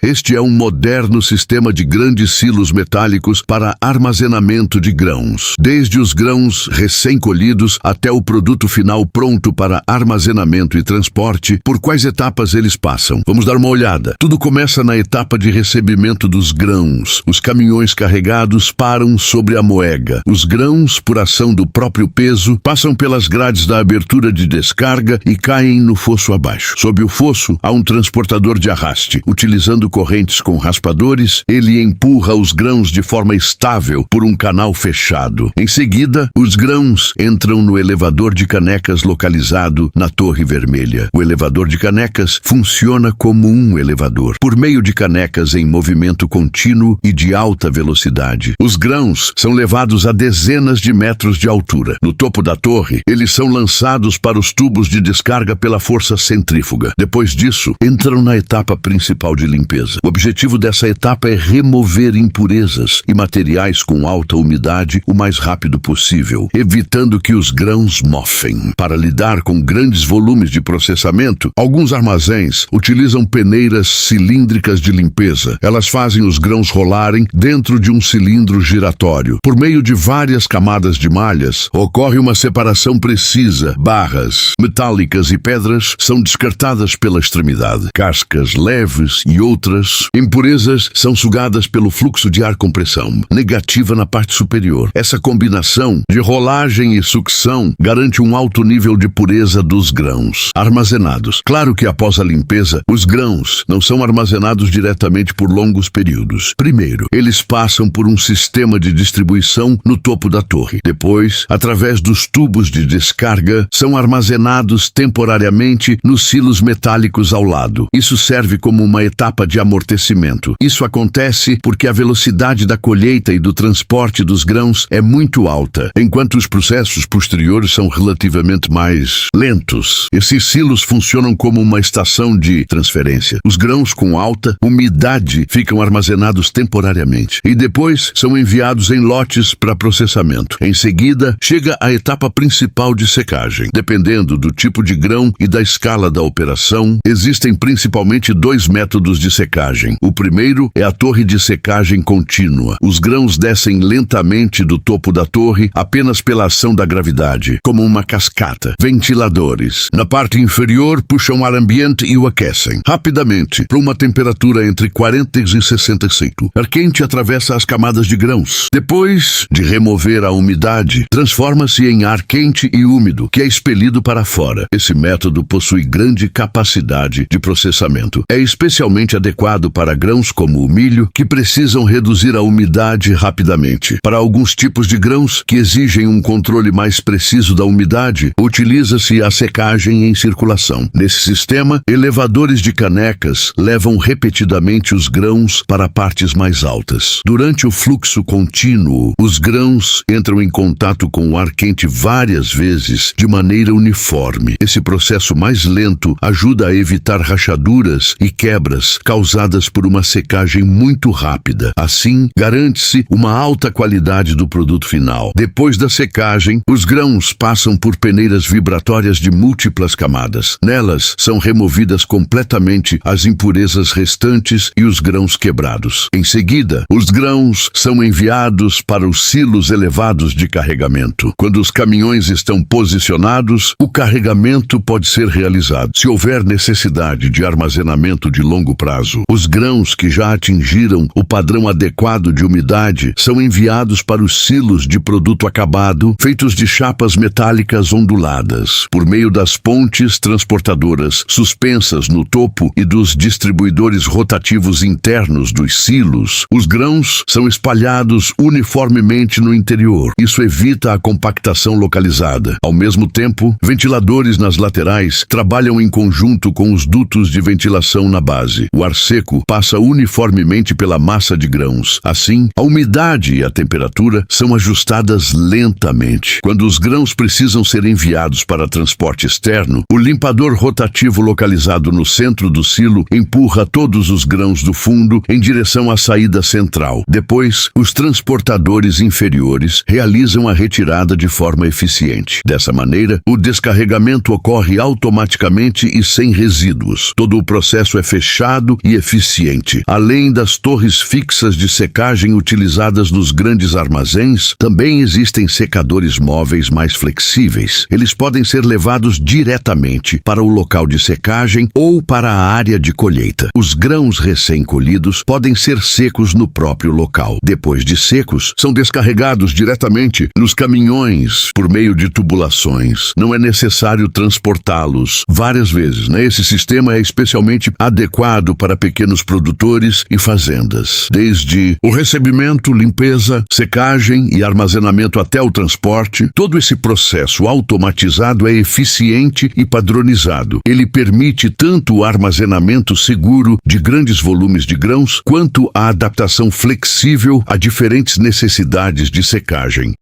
Este é um moderno sistema de grandes silos metálicos para armazenamento de grãos, desde os grãos recém-colhidos até o produto final pronto para armazenamento e transporte. Por quais etapas eles passam? Vamos dar uma olhada. Tudo começa na etapa de recebimento dos grãos. Os caminhões carregados param sobre a moega. Os grãos, por ação do próprio peso, passam pelas grades da abertura de descarga e caem no fosso abaixo. Sob o fosso, há um transportador de arraste. Utilizando correntes com raspadores, ele empurra os grãos de forma estável por um canal fechado. Em seguida, os grãos entram no elevador de canecas localizado na Torre Vermelha. O elevador de canecas funciona como um elevador. Por meio de canecas em movimento contínuo e de alta velocidade, os grãos são levados a dezenas de metros de altura. No topo da torre, eles são lançados para os tubos de descarga pela força centrífuga. Depois disso, entram na etapa principal de limpeza. O objetivo dessa etapa é remover impurezas e materiais com alta umidade o mais rápido possível, evitando que os grãos mofem. Para lidar com grandes volumes de processamento, alguns armazéns utilizam peneiras cilíndricas de limpeza. Elas fazem os grãos rolarem dentro de um cilindro giratório. Por meio de várias camadas de malhas, ocorre uma separação precisa. Barras metálicas e pedras são descartadas pela extremidade. Cascas leves e outras impurezas são sugadas pelo fluxo de ar compressão negativa na parte superior. Essa combinação de rolagem e sucção garante um alto nível de pureza dos grãos armazenados. Claro que após a limpeza, os grãos não são armazenados diretamente por longos períodos. Primeiro, eles passam por um sistema de distribuição no topo da torre. Depois, através dos tubos de descarga, são armazenados temporariamente nos silos metálicos ao lado. Isso serve como uma etapa de amortecimento. Isso acontece porque a velocidade da colheita e do transporte dos grãos é muito alta, enquanto os processos posteriores são relativamente mais lentos. Esses silos funcionam como uma estação de transferência. Os grãos com alta umidade ficam armazenados temporariamente e depois são enviados em lotes para processamento. Em seguida, chega a etapa principal de secagem. Dependendo do tipo de grão e da escala da operação, existem principalmente dois métodos de secagem. O primeiro é a torre de secagem contínua. Os grãos descem lentamente do topo da torre apenas pela ação da gravidade, como uma cascata. Ventiladores. Na parte inferior, puxam ar ambiente e o aquecem rapidamente para uma temperatura entre 40 e 65. Ar quente atravessa as camadas de grãos. Depois de remover a umidade, transforma-se em ar quente e úmido, que é expelido para fora. Esse método possui grande capacidade de processamento. É especialmente adequado para grãos como o milho, que precisam reduzir a umidade rapidamente. Para alguns tipos de grãos que exigem um controle mais preciso da umidade, utiliza-se a secagem em circulação. Nesse sistema, elevadores de canecas levam repetidamente os grãos para partes mais altas. Durante o fluxo contínuo, os grãos entram em contato com o ar quente várias vezes de maneira uniforme. Esse processo mais lento ajuda a evitar rachaduras e quebras causadas por uma secagem muito rápida. Assim, garante-se uma alta qualidade do produto final. Depois da secagem, os grãos passam por peneiras vibratórias de múltiplas camadas. Nelas, são removidas completamente as impurezas restantes e os grãos quebrados. Em seguida, os grãos são enviados para os silos elevados de carregamento. Quando os caminhões estão posicionados, o carregamento pode ser realizado. Se houver necessidade de armazenamento de longo prazo, os grãos que já atingiram o padrão adequado de umidade são enviados para os silos de produto acabado, feitos de chapas metálicas onduladas. Por meio das pontes transportadoras suspensas no topo e dos distribuidores rotativos internos dos silos, os grãos são espalhados uniformemente no interior. Isso evita a compactação localizada. Ao mesmo tempo, ventiladores nas laterais trabalham em conjunto com os dutos de ventilação na base. O ar seco passa uniformemente pela massa de grãos. Assim, a umidade e a temperatura são ajustadas lentamente. Quando os grãos precisam ser enviados para transporte externo, o limpador rotativo localizado no centro do silo empurra todos os grãos do fundo em direção à saída central. Depois, os transportadores inferiores realizam a retirada de forma eficiente. Dessa maneira, o descarregamento ocorre automaticamente e sem resíduos. Todo o processo é fechado e eficiente. Além das torres fixas de secagem utilizadas nos grandes armazéns, também existem secadores móveis mais flexíveis. Eles podem ser levados diretamente para o local de secagem ou para a área de colheita. Os grãos recém-colhidos podem ser secos no próprio local. Depois de secos, são descarregados diretamente nos caminhões por meio de tubulações. Não é necessário transportá-los várias vezes, né? Esse sistema é especialmente adequado para pequenos produtores e fazendas. Desde o recebimento, limpeza, secagem e armazenamento até o transporte, todo esse processo automatizado é eficiente e padronizado. Ele permite tanto o armazenamento seguro de grandes volumes de grãos, quanto a adaptação flexível a diferentes necessidades de secagem.